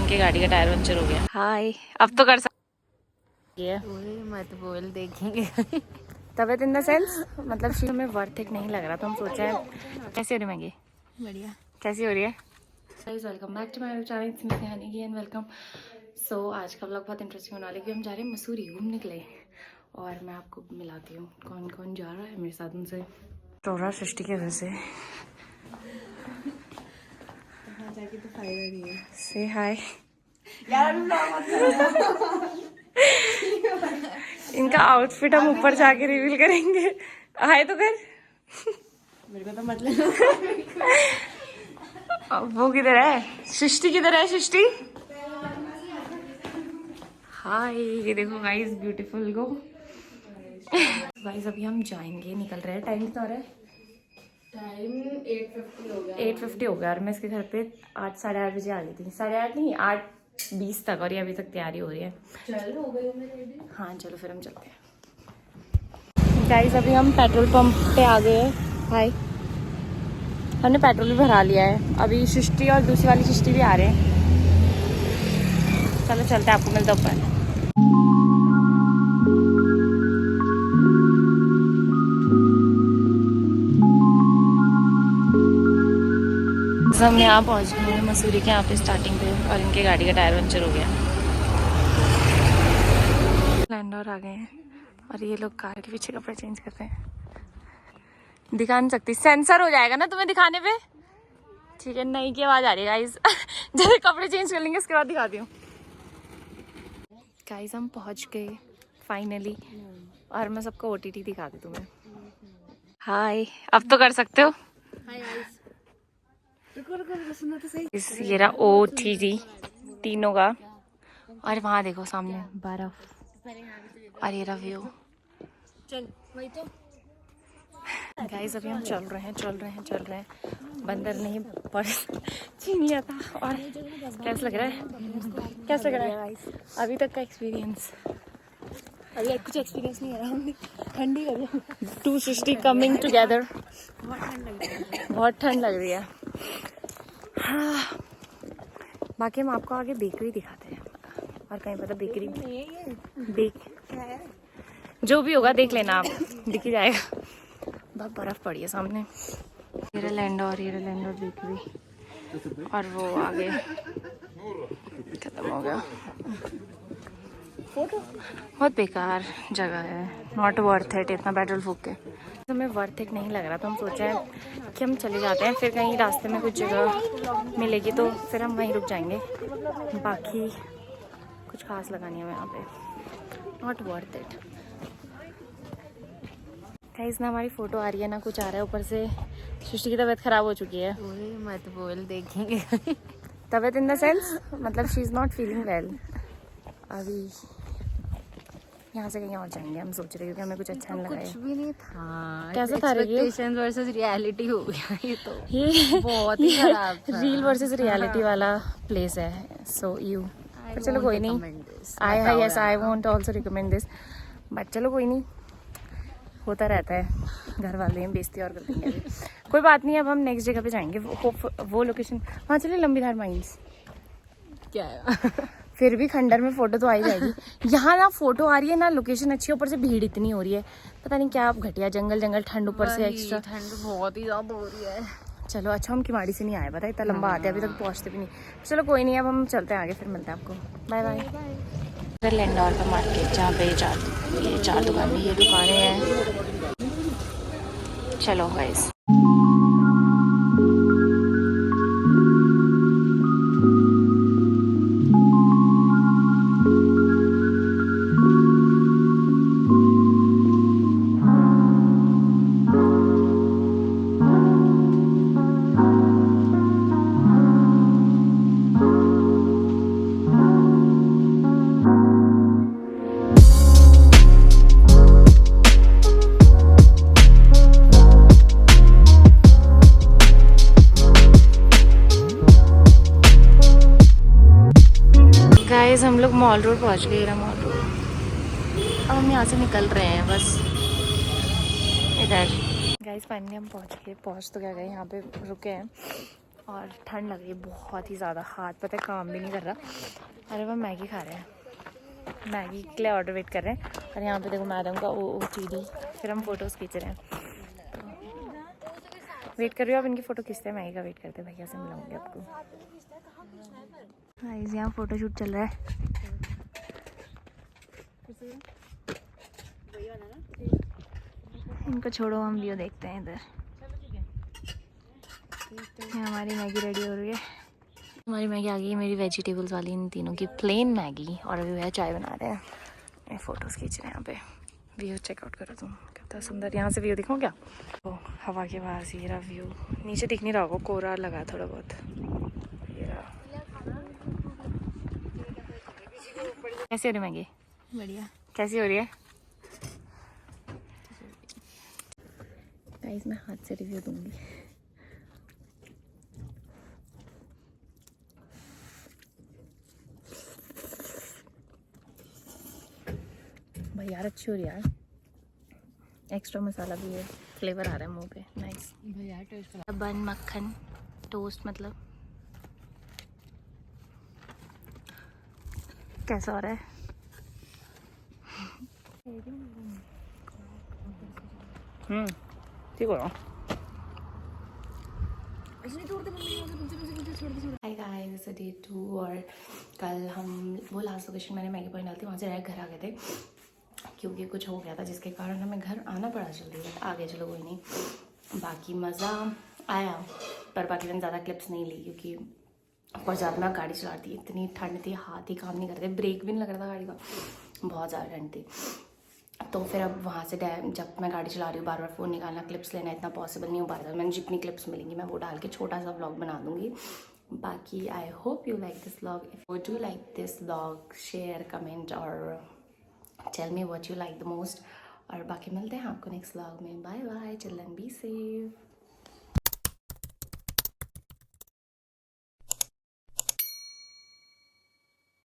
इनके गाड़ी का टायर पंचर हो गया। हाय, अब तो कर सकती है। मत बोल, देखेंगे। तबीयत इन द सेंस मतलब शी हमें वर्थ इट नहीं लग रहा, तो हम सोच रहे हैं कैसी हो रही मैगी? बढ़िया। कैसी हो रही है? Guys welcome back to my channel, it's me Honey and welcome. So आज का व्लॉग बहुत इंटरेस्टिंग होने वाला है कि हम जा रहे हैं मसूरी घूमने के लिए, और मैं आपको मिलाती हूँ कौन कौन जा रहा है मेरे साथ। उनसे टोरा सृष्टि की वजह से जाके तो फायदा नहीं है। से हाय यार इनका आउटफिट हम ऊपर जाके रिवील करेंगे। हाय तो कर। मेरे को तो मतलब वो किधर है? सृष्टि किधर है? सृष्टि हाय, ये देखो गाइस, ब्यूटीफुल गो। गाइस अभी हम जाएंगे, निकल रहे हैं। टाइम कितना हो रहा है? टाइम 8:50 हो गया। 8:50 हो गया और मैं इसके घर पे 8-8:30 बजे आ गई थी। 8:30 नहीं, 8:20 तक, और ये अभी तक तैयारी हो रही है। चल हो गई मैं रेडी। हाँ चलो फिर हम चलते हैं। गाइस अभी हम पेट्रोल पंप पे आ गए हैं। हाय, हमने पेट्रोल भी भरा लिया है। अभी सृष्टि और दूसरी वाली सृष्टि भी आ रहे हैं। चलो चलते हैं, आपको मिलता है ऊपर। हम यहाँ पहुँच गए हैं मसूरी के यहाँ पे स्टार्टिंग पे, और इनके गाड़ी का टायर पंचर हो गया। लैंडोर आ गए हैं और ये लोग कार के पीछे कपड़े चेंज कर रहे हैं। दिखा नहीं सकती, सेंसर हो जाएगा ना तुम्हें दिखाने पे। ठीक है, नहीं की आवाज आ रही है गाइस। जब कपड़े चेंज कर लेंगे उसके बाद दिखाती हूँ। गाइस हम पहुँच गए फाइनली, और मैं सबको OTT दिखा दी तुम्हें। हाय, अब तो कर सकते हो। Hi guys. रुको सुनो तो सही। ये रहा OTT तीनों का, और वहाँ देखो सामने बर्फ, और ये रहा व्यू। चल वही तो। गाइस अभी हम चल रहे हैं। बंदर नहीं पर छीन लिया था। और कैसा लग रहा है अभी तक का एक्सपीरियंस? अभी कुछ एक्सपीरियंस नहीं है, हमने ठंडी कर रही। To Srishti coming together. बहुत ठंड लग रही है। बहुत ठंड लग रही है। हाँ। बाकी हम आपको आगे बेकरी दिखाते हैं, और कहीं पता बेकरी जो भी होगा देख लेना आप, दिख ही जाएगा। बहुत बर्फ पड़ी है सामने। ये लैंडोर बेकरी, और वो आगे खत्म हो गया। बहुत बेकार जगह है, नॉट वर्थ इट इतना पेट्रोल फूक के। हमें वर्थ इट नहीं लग रहा, तो हम सोच रहे हैं कि हम चले जाते हैं, फिर कहीं रास्ते में कुछ जगह मिलेगी तो फिर हम वहीं रुक जाएंगे। बाकी कुछ खास लगा नहीं है यहाँ पे, नॉट वर्थ इट। गाइस ना हमारी फोटो आ रही है ना कुछ आ रहा है, ऊपर से सृष्टि की तबीयत खराब हो चुकी है। मत बोल, देखेंगे। तबीयत इन द सेंस मतलब she is not feeling well. अभी यहाँ से कहीं और जाएंगे हम सोच रहे हैं, क्योंकि हमें कुछ अच्छा नहीं लगा। कुछ भी नहीं था। कैसा था रिव्यू? एक्सपेक्टेशंस वर्सेस रियलिटी हो गया ये तो। ये बहुत ही खराब था। रील वर्सेस रियलिटी वाला प्लेस है। सो यू, पर चलो कोई नहीं। I won't also recommend this, but चलो कोई नहीं, होता रहता है, घर वाले हैं बेइज्जती और कर देंगे। कोई बात नहीं, अब हम नेक्स्ट जगह पे जाएंगे। वो लोकेशन वहाँ चले, लंबीधार माइंस। क्या है? फिर भी खंडर में फोटो तो आ ही जाएगी। यहाँ ना फोटो आ रही है ना लोकेशन अच्छी, ऊपर से भीड़ इतनी हो रही है, पता नहीं क्या घटिया जंगल ठंड, ऊपर से एक्स्ट्रा ठंड बहुत ही ज्यादा हो रही है। चलो अच्छा, हम किमाड़ी से नहीं आए, पता है इतना लंबा आते हैं, अभी तक पहुँचते भी नहीं। चलो कोई नहीं, अब हम चलते हैं आगे, फिर मिलते हैं आपको। Bye bye. लैंडोर का मार्केट, जहाँ पे ये चार दुकानें, ये दुकानें हैं। चलो गाइस, हम लोग मॉल रोड पहुंच गए। रहा मॉल रोड, अब हम यहाँ से निकल रहे हैं बस इधर। गाइस फाइनली हम पहुंच तो क्या गए, यहाँ पे रुके हैं और ठंड लग रही है बहुत ही ज़्यादा, हाथ पता है काम भी नहीं कर रहा। अरे वो मैगी खा रहे हैं, मैगी के लिए ऑर्डर वेट कर रहे हैं। और यहाँ पे देखो मैडम का ओ चीडी, फिर हम फ़ोटोज़ खींच रहे हैं। वेट कर रही हो, अब इनकी फ़ोटो खींचते हैं, मैगी का वेट करते हैं, भैया से मिलाऊंगी आपको। गाइस यहाँ फ़ोटो शूट चल रहा है। इनको छोड़ो, हम व्यू देखते हैं इधर। ये हमारी मैगी रेडी हो रही है। हमारी मैगी आ गई है, मेरी वेजिटेबल्स वाली, इन तीनों की प्लेन मैगी। और अभी भैया चाय बना रहे हैं, ये फ़ोटोज़ खींच रहे हैं। यहाँ पे व्यू चेकआउट करो तुम, कितना सुंदर। यहाँ से व्यू दिखाऊँ क्या? तो हवा के पास ये रहा व्यू, नीचे दिख नहीं रहा होगा, कोहरा लगा थोड़ा बहुत। ये रहा। कैसी हो रही मैगी? बढ़िया। कैसी हो रही है? गाइस मैं हाथ से रिव्यू दूंगी। भाई यार अच्छी हो रही है यार, एक्स्ट्रा मसाला भी है, फ्लेवर आ रहा है मुंह पे, नाइस। भैया टेस्ट बन मक्खन टोस्ट, मतलब कैसा हो रहा है? ठीक हो रहा। हाय गाइस, डे 2 और कल हम वो लास्ट लोकेशन मैंने मैगी पॉइंट डाली थी, वहाँ से डायरेक्ट घर आ गए थे क्योंकि कुछ हो गया था जिसके कारण हमें घर आना पड़ा जल्दी। बट आ गए, चलो कोई नहीं। बाकी मज़ा आया, पर बाकी मैंने ज़्यादा क्लिप्स नहीं ली क्योंकि बहुत ज़्यादा मैं गाड़ी चला रही थी, इतनी ठंड थी, हाथ ही काम नहीं कर रहे, ब्रेक भी नहीं लग रहा था गाड़ी का, बहुत ज़्यादा ठंड थी। तो फिर अब वहाँ से जब मैं गाड़ी चला रही हूँ बार बार फ़ोन निकालना, क्लिप्स लेना इतना पॉसिबल नहीं हो पा रहा था। मैंने जितनी क्लिप्स मिलेंगी मैं वो डाल के छोटा सा व्लॉग बना दूँगी। बाकी I hope you like this vlog. If you do like this vlog, share, comment और tell me what you like the most. और बाकी मिलते हैं आपको नेक्स्ट व्लॉग में। Bye bye, children be safe.